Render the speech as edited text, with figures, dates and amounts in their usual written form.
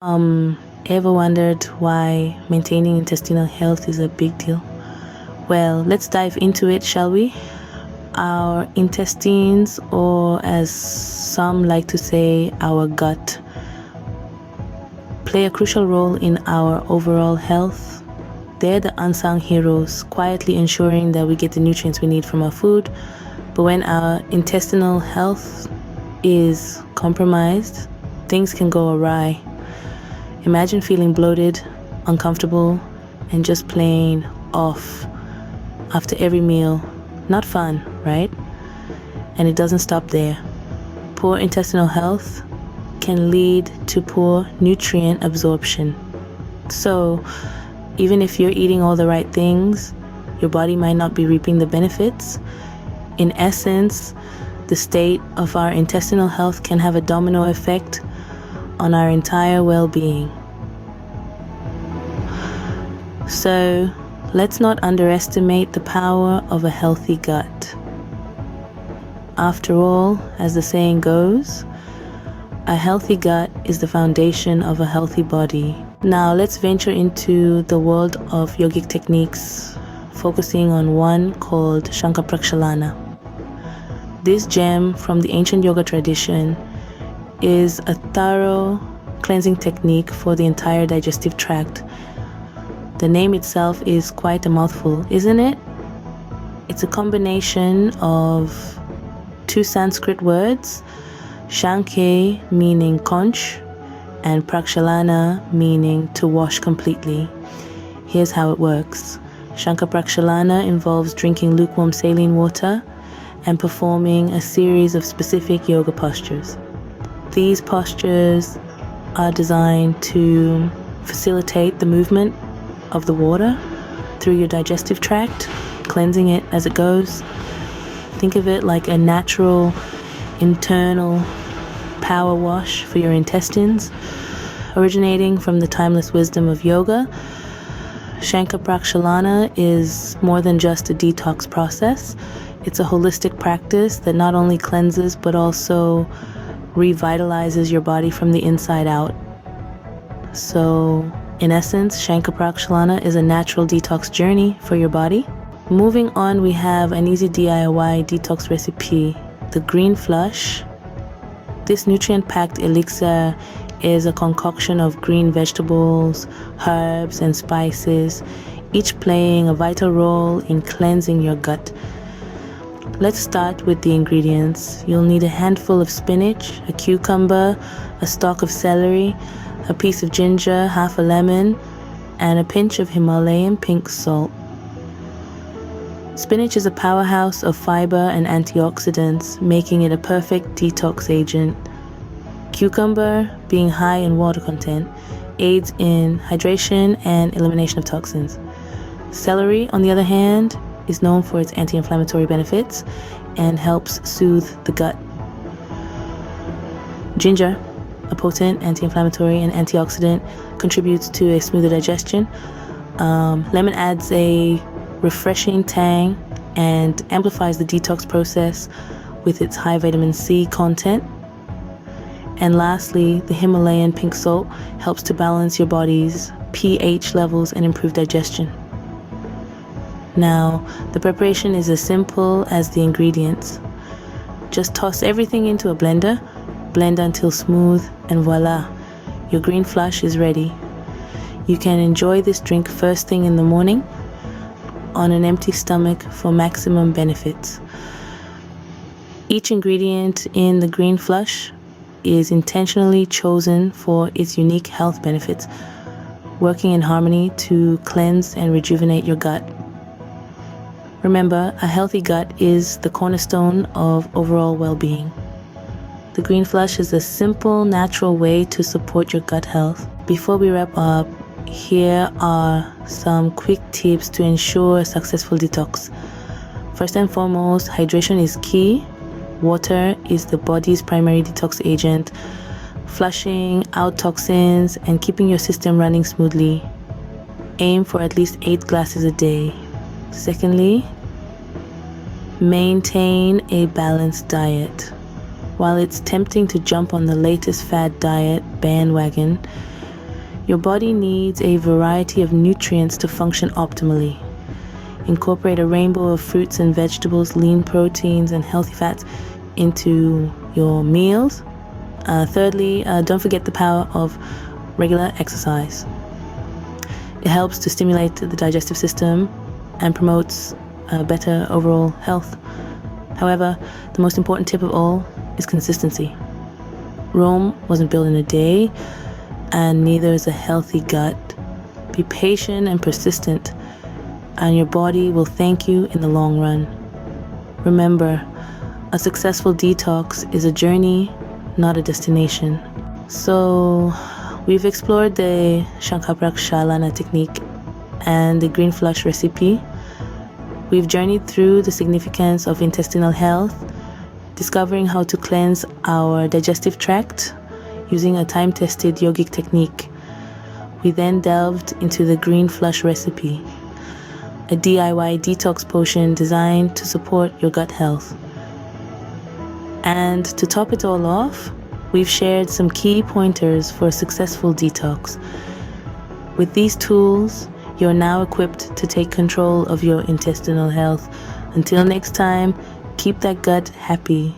Ever wondered why maintaining intestinal health is a big deal? Well, let's dive into it, shall we? Our intestines, or as some like to say, our gut, play a crucial role in our overall health. They're the unsung heroes, quietly ensuring that we get the nutrients we need from our food. But when our intestinal health is compromised, things can go awry. Imagine feeling bloated, uncomfortable, and just plain off after every meal. Not fun, right? And it doesn't stop there. Poor intestinal health can lead to poor nutrient absorption. So, even if you're eating all the right things, your body might not be reaping the benefits. In essence, the state of our intestinal health can have a domino effect on our entire well-being. So, let's not underestimate the power of a healthy gut. After all, as the saying goes, a healthy gut is the foundation of a healthy body. Now let's venture into the world of yogic techniques, focusing on one called Shankha Prakshalana. This gem from the ancient yoga tradition is a thorough cleansing technique for the entire digestive tract. The name itself is quite a mouthful, isn't it? It's a combination of two Sanskrit words, Shankha meaning conch and Prakshalana meaning to wash completely. Here's how it works. Shankha Prakshalana involves drinking lukewarm saline water and performing a series of specific yoga postures. These postures are designed to facilitate the movement of the water through your digestive tract, cleansing it as it goes. Think of it like a natural internal power wash for your intestines. Originating from the timeless wisdom of yoga, Shankha Prakshalana is more than just a detox process. It's a holistic practice that not only cleanses but also revitalizes your body from the inside out. So, in essence, Shankha Prakshalana is a natural detox journey for your body. Moving on, we have an easy DIY detox recipe, the green flush. This nutrient-packed elixir is a concoction of green vegetables, herbs, and spices, each playing a vital role in cleansing your gut. Let's start with the ingredients. You'll need a handful of spinach, a cucumber, a stalk of celery, a piece of ginger, half a lemon, and a pinch of Himalayan pink salt. Spinach is a powerhouse of fiber and antioxidants, making it a perfect detox agent. Cucumber, being high in water content, aids in hydration and elimination of toxins. Celery, on the other hand, is known for its anti-inflammatory benefits and helps soothe the gut. Ginger, a potent anti-inflammatory and antioxidant, contributes to a smoother digestion. Lemon adds a refreshing tang and amplifies the detox process with its high vitamin C content. And lastly, the Himalayan pink salt helps to balance your body's pH levels and improve digestion. Now, the preparation is as simple as the ingredients. Just toss everything into a blender, blend until smooth, and voila, your green flush is ready. You can enjoy this drink first thing in the morning on an empty stomach for maximum benefits. Each ingredient in the green flush is intentionally chosen for its unique health benefits, working in harmony to cleanse and rejuvenate your gut. Remember, a healthy gut is the cornerstone of overall well-being. The green flush is a simple, natural way to support your gut health. Before we wrap up, here are some quick tips to ensure a successful detox. First and foremost, hydration is key. Water is the body's primary detox agent, flushing out toxins and keeping your system running smoothly. Aim for at least 8 glasses a day. Secondly, maintain a balanced diet. While it's tempting to jump on the latest fad diet bandwagon, Your body needs a variety of nutrients to function optimally. Incorporate a rainbow of fruits and vegetables, lean proteins, and healthy fats into your meals. Thirdly, don't forget the power of regular exercise. It helps to stimulate the digestive system and promotes better overall health. However, the most important tip of all is consistency. Rome wasn't built in a day, and neither is a healthy gut. Be patient and persistent, and your body will thank you in the long run. Remember, a successful detox is a journey, not a destination. So, we've explored the Shankha Prakshalana technique and the green flush recipe. We've journeyed through the significance of intestinal health, discovering how to cleanse our digestive tract using a time-tested yogic technique. We then delved into the green flush recipe, a DIY detox potion designed to support your gut health. And to top it all off, we've shared some key pointers for a successful detox. With these tools, you're now equipped to take control of your intestinal health. Until next time, keep that gut happy.